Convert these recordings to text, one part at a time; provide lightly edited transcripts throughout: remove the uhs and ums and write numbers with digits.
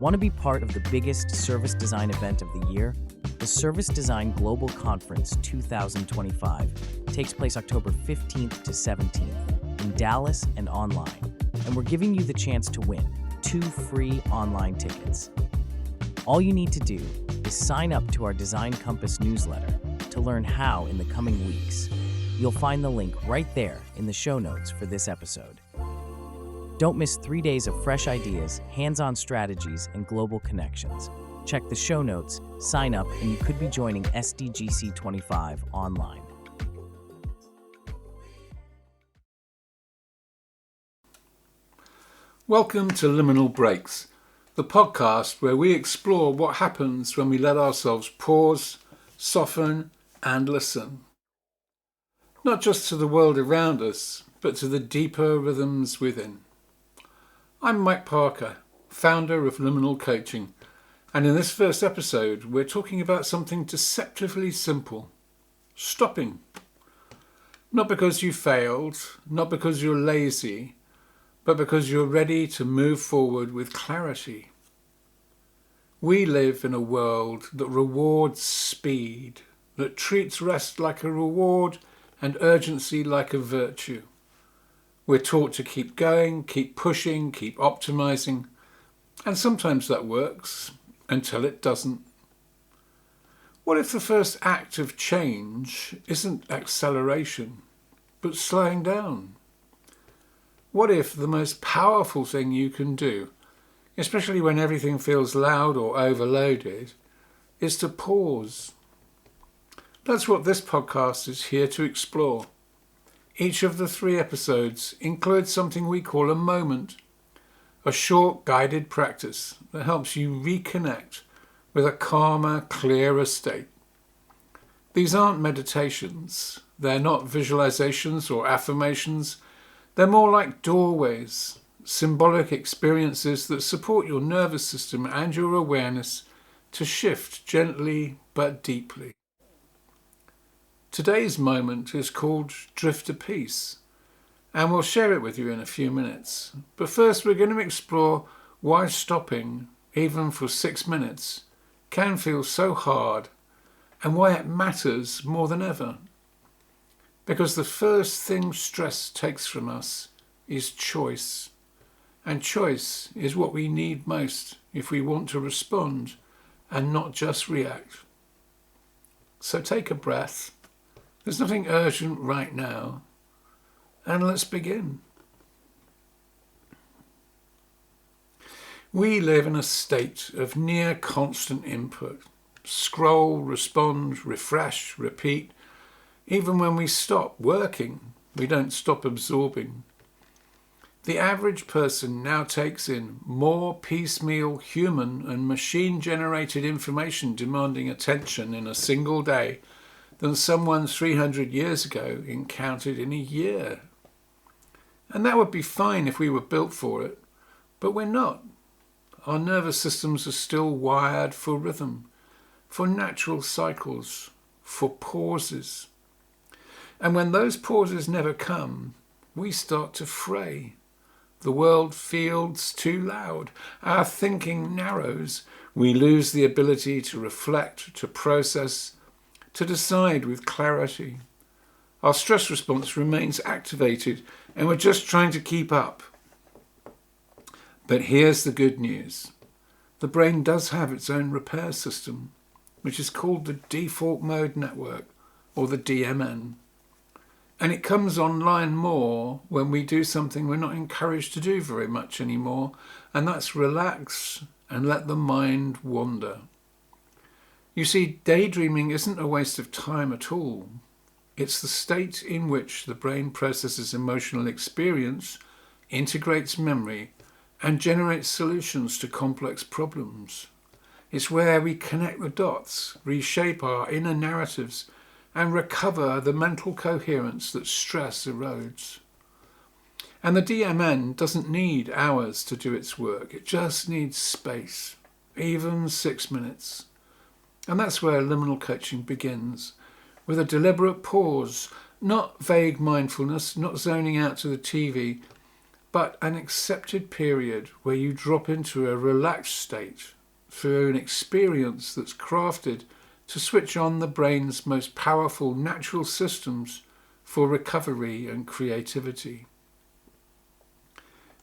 Want to be part of the biggest service design event of the year? The Service Design Global Conference 2025 takes place October 15th to 17th in Dallas and online, and we're giving you the chance to win 2 free online tickets. All you need to do is sign up to our Design Compass newsletter to learn how in the coming weeks. You'll find the link right there in the show notes for this episode. Don't miss 3 days of fresh ideas, hands-on strategies, and global connections. Check the show notes, sign up, and you could be joining SDGC 25 online. Welcome to Liminal Breaks, the podcast where we explore what happens when we let ourselves pause, soften, and listen. Not just to the world around us, but to the deeper rhythms within. I'm Mike Parker, founder of Liminal Coaching, and in this first episode we're talking about something deceptively simple: stopping. Not because you failed, not because you're lazy, but because you're ready to move forward with clarity. We live in a world that rewards speed, that treats rest like a reward and urgency like a virtue. We're taught to keep going, keep pushing, keep optimizing, and sometimes that works until it doesn't. What if the first act of change isn't acceleration, but slowing down? What if the most powerful thing you can do, especially when everything feels loud or overloaded, is to pause? That's what this podcast is here to explore. Each of the 3 episodes includes something we call a moment, a short guided practice that helps you reconnect with a calmer, clearer state. These aren't meditations, they're not visualizations or affirmations, they're more like doorways, symbolic experiences that support your nervous system and your awareness to shift gently but deeply. Today's moment is called Drifter Peace, and we'll share it with you in a few minutes. But first we're going to explore why stopping, even for 6 minutes, can feel so hard and why it matters more than ever. Because the first thing stress takes from us is choice. And choice is what we need most if we want to respond and not just react. So take a breath. There's nothing urgent right now. And let's begin. We live in a state of near constant input. Scroll, respond, refresh, repeat. Even when we stop working, we don't stop absorbing. The average person now takes in more piecemeal human and machine-generated information demanding attention in a single day than someone 300 years ago encountered in a year. And that would be fine if we were built for it, but we're not. Our nervous systems are still wired for rhythm, for natural cycles, for pauses. And when those pauses never come, we start to fray. The world feels too loud. Our thinking narrows. We lose the ability to reflect, to process, to decide with clarity. Our stress response remains activated and we're just trying to keep up. But here's the good news. The brain does have its own repair system, which is called the default mode network, or the DMN. And it comes online more when we do something we're not encouraged to do very much anymore, and that's relax and let the mind wander. You see, daydreaming isn't a waste of time at all. It's the state in which the brain processes emotional experience, integrates memory, and generates solutions to complex problems. It's where we connect the dots, reshape our inner narratives, and recover the mental coherence that stress erodes. And the DMN doesn't need hours to do its work. It just needs space, even 6 minutes. And that's where liminal coaching begins, with a deliberate pause, not vague mindfulness, not zoning out to the TV, but an accepted period where you drop into a relaxed state through an experience that's crafted to switch on the brain's most powerful natural systems for recovery and creativity.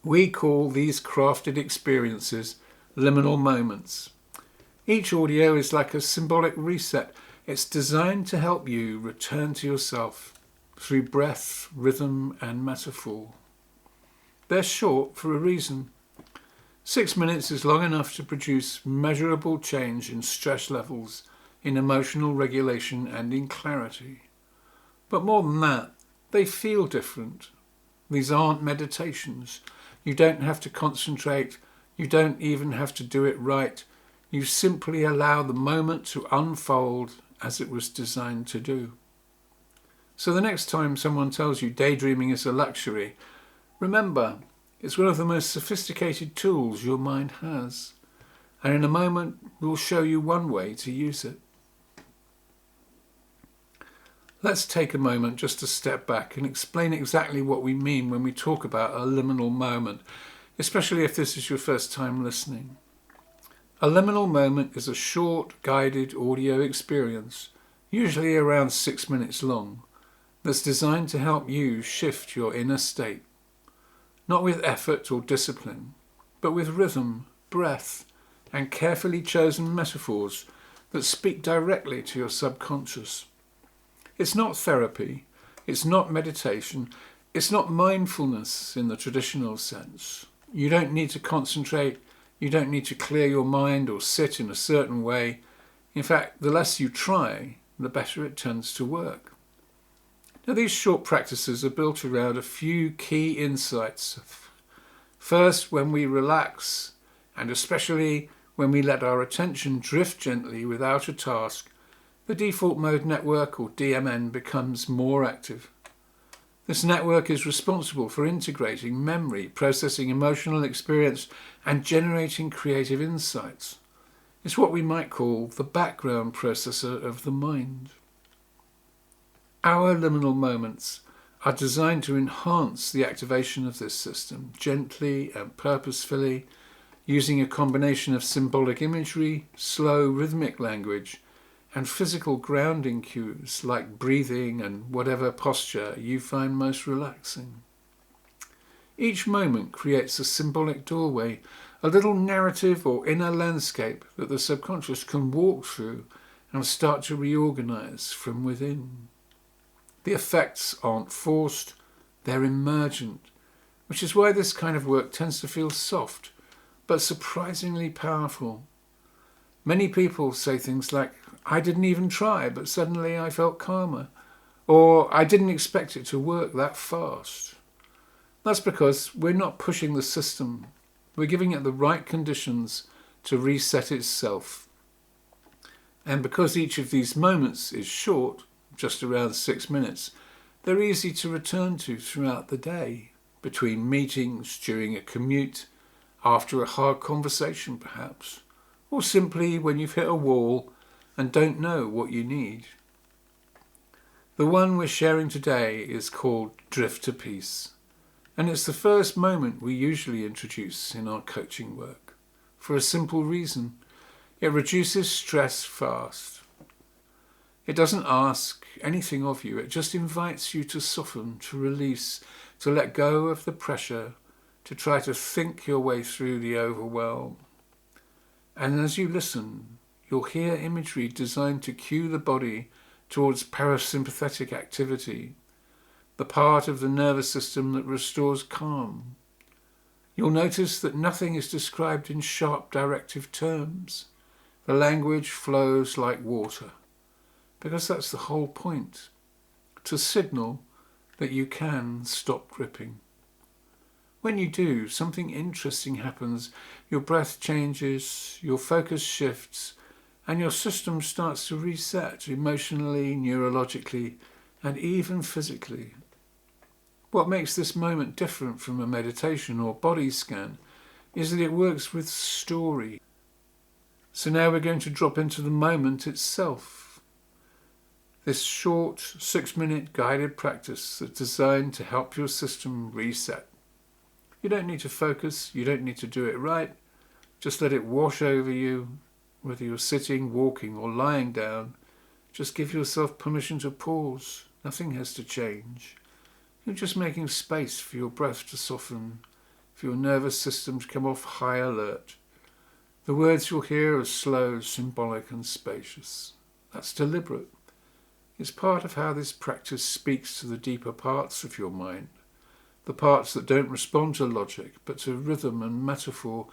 We call these crafted experiences liminal moments. Each audio is like a symbolic reset. It's designed to help you return to yourself through breath, rhythm, and metaphor. They're short for a reason. 6 minutes is long enough to produce measurable change in stress levels, in emotional regulation, and in clarity. But more than that, they feel different. These aren't meditations. You don't have to concentrate. You don't even have to do it right. You simply allow the moment to unfold as it was designed to do. So the next time someone tells you daydreaming is a luxury, remember, it's one of the most sophisticated tools your mind has. And in a moment, we'll show you one way to use it. Let's take a moment just to step back and explain exactly what we mean when we talk about a liminal moment, especially if this is your first time listening. A liminal moment is a short, guided audio experience, usually around 6 minutes long, that's designed to help you shift your inner state. Not with effort or discipline, but with rhythm, breath, and carefully chosen metaphors that speak directly to your subconscious. It's not therapy, it's not meditation, it's not mindfulness in the traditional sense. You don't need to concentrate, you don't need to clear your mind or sit in a certain way. In fact, the less you try, the better it tends to work. Now, these short practices are built around a few key insights. First, when we relax, and especially when we let our attention drift gently without a task, the default mode network, or DMN, becomes more active. This network is responsible for integrating memory, processing emotional experience, and generating creative insights. It's what we might call the background processor of the mind. Our liminal moments are designed to enhance the activation of this system gently and purposefully, using a combination of symbolic imagery, slow rhythmic language, and physical grounding cues like breathing and whatever posture you find most relaxing. Each moment creates a symbolic doorway, a little narrative or inner landscape that the subconscious can walk through and start to reorganize from within. The effects aren't forced, they're emergent, which is why this kind of work tends to feel soft, but surprisingly powerful. Many people say things like, "I didn't even try, but suddenly I felt calmer," or "I didn't expect it to work that fast." That's because we're not pushing the system. We're giving it the right conditions to reset itself. And because each of these moments is short, just around 6 minutes, they're easy to return to throughout the day, between meetings, during a commute, after a hard conversation perhaps, or simply when you've hit a wall and don't know what you need. The one we're sharing today is called Drift to Peace, and it's the first moment we usually introduce in our coaching work, for a simple reason. It reduces stress fast. It doesn't ask anything of you, it just invites you to soften, to release, to let go of the pressure, to try to think your way through the overwhelm. And as you listen, you'll hear imagery designed to cue the body towards parasympathetic activity, the part of the nervous system that restores calm. You'll notice that nothing is described in sharp directive terms. The language flows like water, because that's the whole point, to signal that you can stop gripping. When you do, something interesting happens. Your breath changes, your focus shifts, and your system starts to reset emotionally, neurologically, and even physically. What makes this moment different from a meditation or body scan is that it works with story. So now we're going to drop into the moment itself. This short 6-minute guided practice that's designed to help your system reset. You don't need to focus, you don't need to do it right. Just let it wash over you, whether you're sitting, walking or lying down. Just give yourself permission to pause. Nothing has to change. You're just making space for your breath to soften, for your nervous system to come off high alert. The words you'll hear are slow, symbolic and spacious. That's deliberate. It's part of how this practice speaks to the deeper parts of your mind, the parts that don't respond to logic but to rhythm and metaphor.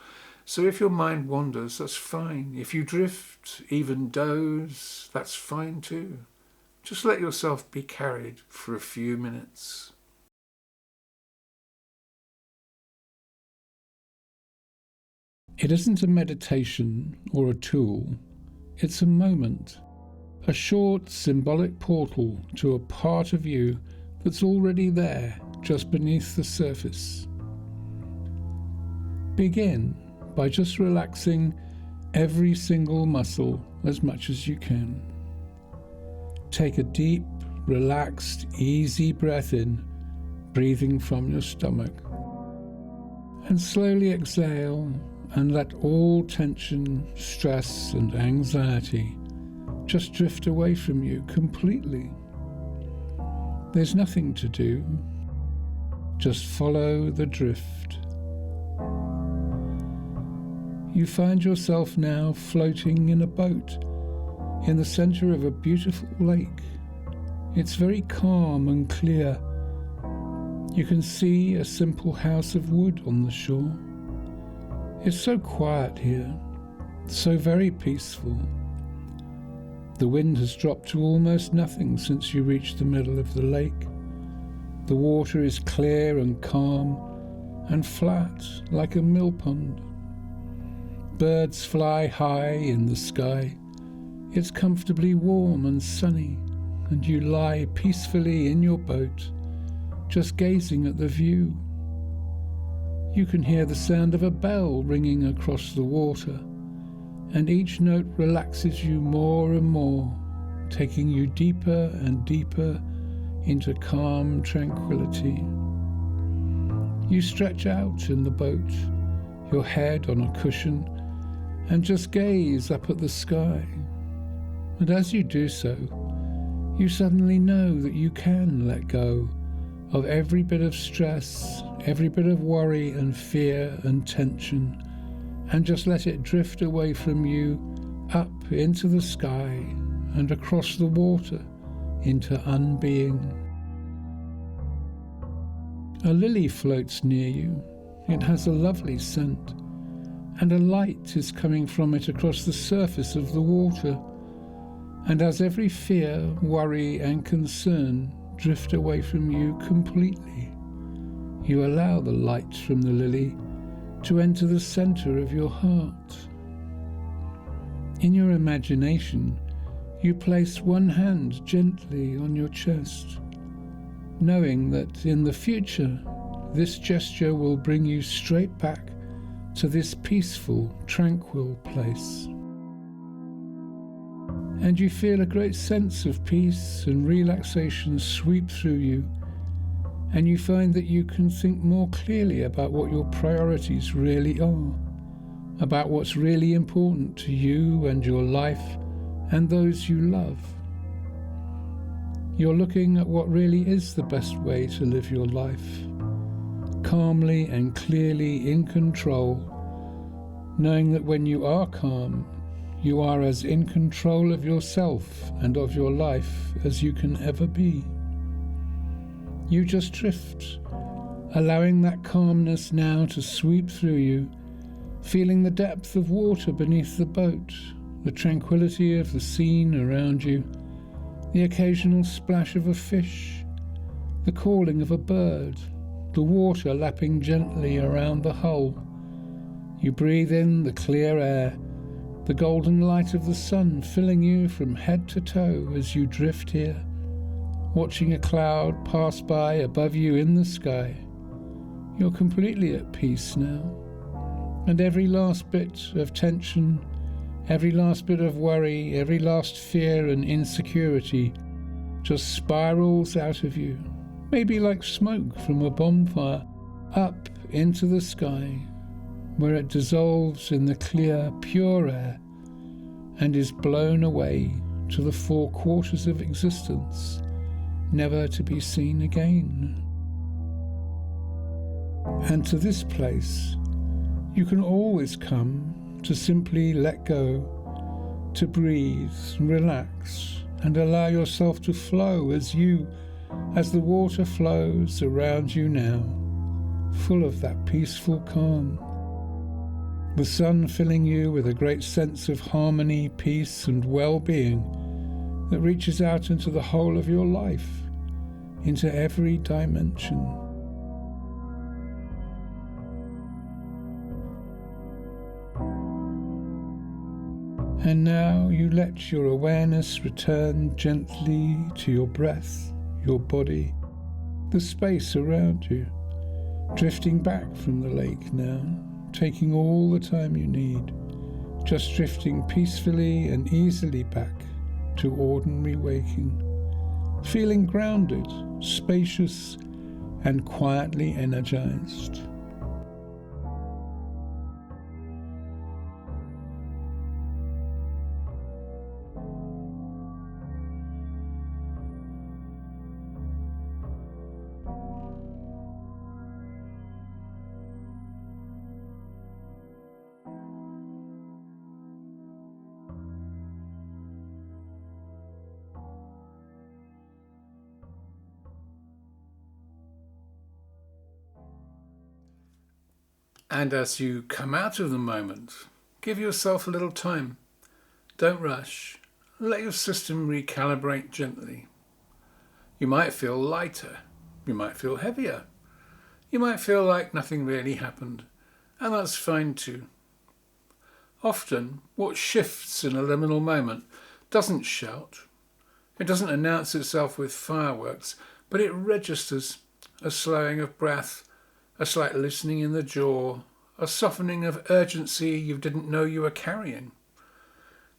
So if your mind wanders, that's fine. If you drift, even doze, that's fine too. Just let yourself be carried for a few minutes. It isn't a meditation or a tool. It's a moment, a short symbolic portal to a part of you that's already there, just beneath the surface. Begin by just relaxing every single muscle as much as you can. Take a deep, relaxed, easy breath in, breathing from your stomach. And slowly exhale and let all tension, stress and anxiety just drift away from you completely. There's nothing to do. Just follow the drift. You find yourself now floating in a boat in the center of a beautiful lake. It's very calm and clear. You can see a simple house of wood on the shore. It's so quiet here, so very peaceful. The wind has dropped to almost nothing since you reached the middle of the lake. The water is clear and calm and flat like a mill pond. Birds fly high in the sky. It's comfortably warm and sunny, and you lie peacefully in your boat, just gazing at the view. You can hear the sound of a bell ringing across the water, and each note relaxes you more and more, taking you deeper and deeper into calm tranquility. You stretch out in the boat, your head on a cushion, and just gaze up at the sky. And as you do so, you suddenly know that you can let go of every bit of stress, every bit of worry and fear and tension, and just let it drift away from you up into the sky and across the water into unbeing. A lily floats near you. It has a lovely scent, and a light is coming from it across the surface of the water. And as every fear, worry and concern drift away from you completely, you allow the light from the lily to enter the center of your heart. In your imagination, you place one hand gently on your chest, knowing that in the future, this gesture will bring you straight back to this peaceful, tranquil place. And you feel a great sense of peace and relaxation sweep through you, and you find that you can think more clearly about what your priorities really are, about what's really important to you and your life and those you love. You're looking at what really is the best way to live your life, calmly and clearly in control, knowing that when you are calm, you are as in control of yourself and of your life as you can ever be. You just drift, allowing that calmness now to sweep through you, feeling the depth of water beneath the boat, the tranquility of the scene around you, the occasional splash of a fish, the calling of a bird, the water lapping gently around the hull. You breathe in the clear air, the golden light of the sun filling you from head to toe as you drift here, watching a cloud pass by above you in the sky. You're completely at peace now, and every last bit of tension, every last bit of worry, every last fear and insecurity just spirals out of you, maybe like smoke from a bonfire, up into the sky, where it dissolves in the clear, pure air and is blown away to the four quarters of existence, never to be seen again. And to this place, you can always come to simply let go, to breathe, relax, and allow yourself to flow as the water flows around you now, full of that peaceful calm. The sun filling you with a great sense of harmony, peace, and well-being that reaches out into the whole of your life, into every dimension. And now you let your awareness return gently to your breath, your body, the space around you, drifting back from the lake now, taking all the time you need, just drifting peacefully and easily back to ordinary waking, feeling grounded, spacious, and quietly energized. And as you come out of the moment, give yourself a little time. Don't rush. Let your system recalibrate gently. You might feel lighter. You might feel heavier. You might feel like nothing really happened. And that's fine too. Often, what shifts in a liminal moment doesn't shout. It doesn't announce itself with fireworks, but it registers a slowing of breath, a slight loosening in the jaw, a softening of urgency you didn't know you were carrying.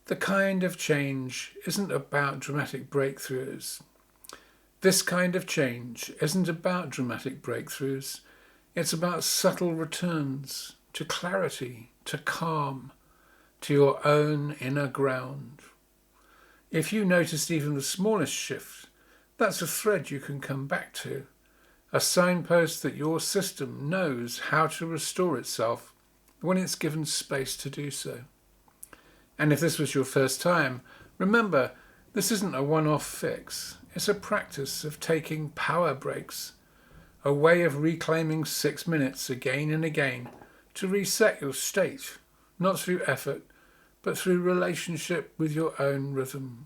The kind of change isn't about dramatic breakthroughs. This kind of change isn't about dramatic breakthroughs. It's about subtle returns to clarity, to calm, to your own inner ground. If you noticed even the smallest shift, that's a thread you can come back to. A signpost that your system knows how to restore itself when it's given space to do so. And if this was your first time, remember, this isn't a one-off fix. It's a practice of taking power breaks, a way of reclaiming 6 minutes again and again to reset your state, not through effort, but through relationship with your own rhythm.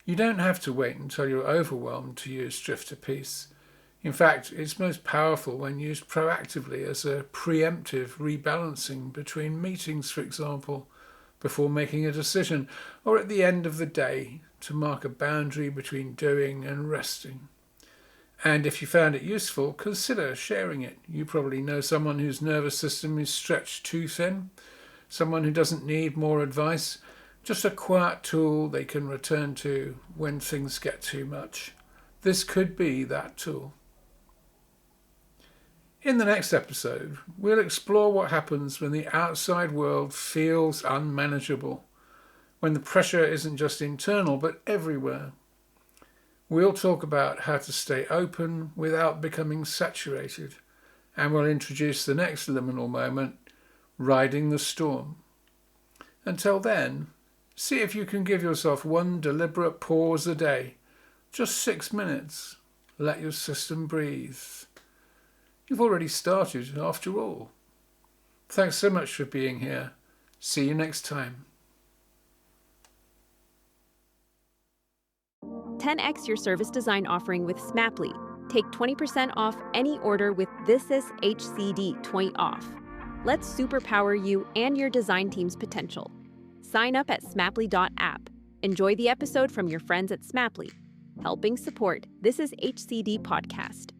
You don't have to wait until you're overwhelmed to use Drifter Peace. In fact, it's most powerful when used proactively as a preemptive rebalancing between meetings, for example, before making a decision, or at the end of the day to mark a boundary between doing and resting. And if you found it useful, consider sharing it. You probably know someone whose nervous system is stretched too thin, someone who doesn't need more advice, just a quiet tool they can return to when things get too much. This could be that tool. In the next episode, we'll explore what happens when the outside world feels unmanageable, when the pressure isn't just internal but everywhere. We'll talk about how to stay open without becoming saturated, and we'll introduce the next liminal moment, riding the storm. Until then, see if you can give yourself one deliberate pause a day, just 6 minutes. Let your system breathe. You've already started, after all. Thanks so much for being here. See you next time. 10x your service design offering with Smaply. Take 20% off any order with This Is HCD 20 off. Let's superpower you and your design team's potential. Sign up at smaply.app. Enjoy the episode from your friends at Smaply, helping support This Is HCD podcast.